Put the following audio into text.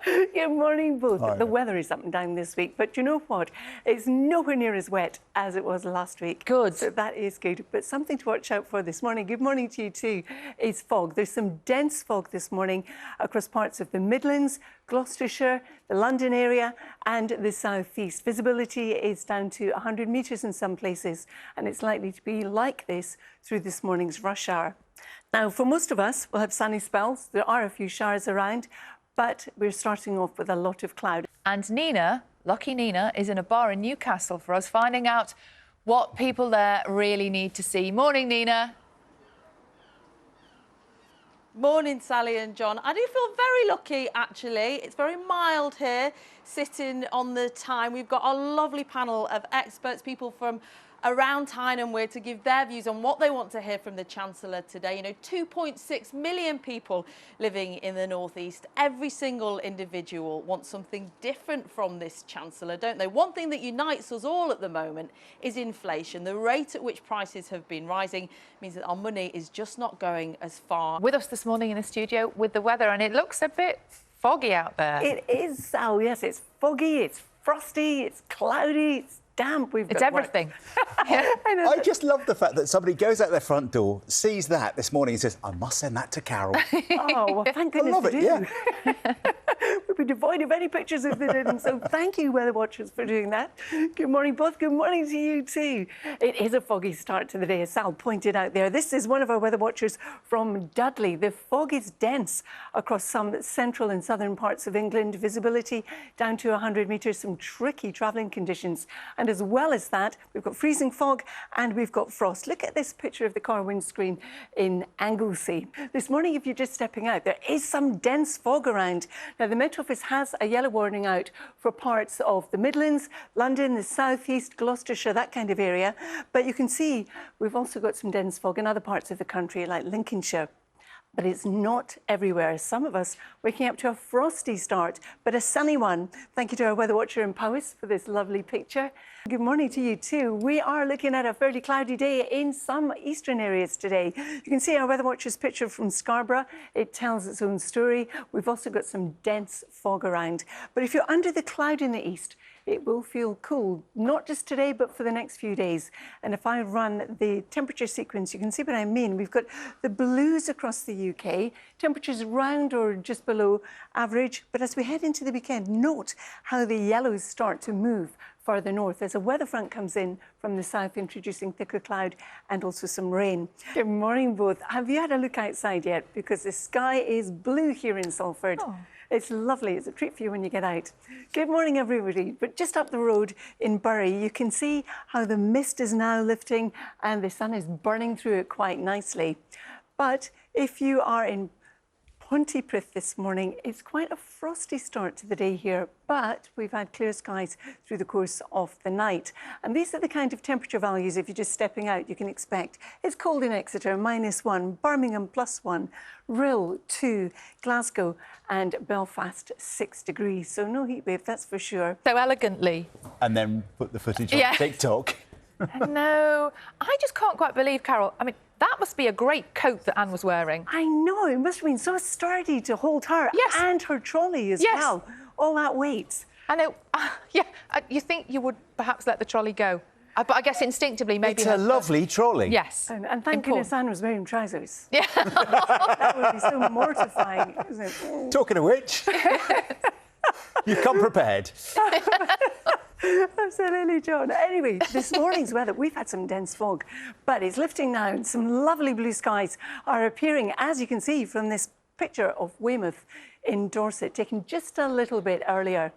Good morning, both. Hi. The weather is up and down this week, but you know what? It's nowhere near as wet as it was last week. Good. So that is good. But something to watch out for this morning, good morning to you too, is fog. There's some dense fog this morning across parts of the Midlands, Gloucestershire, the London area and the southeast. Visibility is down to 100 metres in some places, and it's likely to be like this through this morning's rush hour. Now, for most of us, we'll have sunny spells. There are a few showers around, but we're starting off with a lot of cloud. And Nina, lucky Nina, is in a bar in Newcastle for us, finding out what people there really need to see. Morning, Nina. Morning, Sally and John. I do feel very lucky, actually. It's very mild here, sitting on the Tyne. We've got a lovely panel of experts, people from around Tyne and Weir, to give their views on what they want to hear from the Chancellor today. You know, 2.6 million people living in the North East. Every single individual wants something different from this Chancellor, don't they? One thing that unites us all at the moment is inflation. The rate at which prices have been rising means that our money is just not going as far. With us this morning in the studio with the weather, and it looks a bit foggy out there. It is, Sal, yes, it's foggy, it's frosty, it's cloudy, it's damp. It's everything. I just love the fact that somebody goes out their front door, sees that this morning and says, I must send that to Carol. Oh, well, thank goodness I love they it, do. We'd be devoid of any pictures if they didn't. So thank you, weather watchers, for doing that. Good morning, both. Good morning to you too. It is a foggy start to the day, as Sal pointed out there. This is one of our weather watchers from Dudley. The fog is dense across some central and southern parts of England. Visibility down to 100 metres, some tricky travelling conditions. And as well as that, we've got freezing fog and we've got frost. Look at this picture of the car windscreen in Anglesey. This morning, if you're just stepping out, there is some dense fog around. Now, the Met Office has a yellow warning out for parts of the Midlands, London, the southeast, Gloucestershire, that kind of area. But you can see we've also got some dense fog in other parts of the country, like Lincolnshire. But it's not everywhere. Some of us waking up to a frosty start, but a sunny one. Thank you to our weather watcher in Powys for this lovely picture. Good morning to you too. We are looking at a fairly cloudy day in some eastern areas today. You can see our weather watcher's picture from Scarborough. It tells its own story. We've also got some dense fog around. But if you're under the cloud in the east, it will feel cool, not just today, but for the next few days. And if I run the temperature sequence, you can see what I mean. We've got the blues across the UK, temperatures around or just below average. But as we head into the weekend, note how the yellows start to move further north as a weather front comes in from the south, introducing thicker cloud and also some rain. Good morning, both. Have you had a look outside yet? Because the sky is blue here in Salford. Oh. It's lovely. It's a treat for you when you get out. Good morning, everybody. But just up the road in Bury, you can see how the mist is now lifting and the sun is burning through it quite nicely. But if you are in Pontypridd this morning, it's quite a frosty start to the day here, but we've had clear skies through the course of the night. And these are the kind of temperature values, if you're just stepping out, you can expect. It's cold in Exeter, -1, Birmingham +1, Rhyl 2, Glasgow and Belfast 6 degrees. So no heat wave, that's for sure. So elegantly. And then put the footage on TikTok. No, I just can't quite believe, Carol. I mean, that must be a great coat that Anne was wearing. I know, it must have been so sturdy to hold her and her trolley as well. All that weight. I know, you think you would perhaps let the trolley go. But I guess instinctively, maybe... It's a lovely trolley. Yes. And thank goodness Anne was wearing trousers. Yeah. That would be so mortifying, isn't it? Talking of which, you come prepared. Absolutely, John. Anyway, this morning's weather, we've had some dense fog, but it's lifting now and some lovely blue skies are appearing, as you can see from this picture of Weymouth in Dorset, taken just a little bit earlier.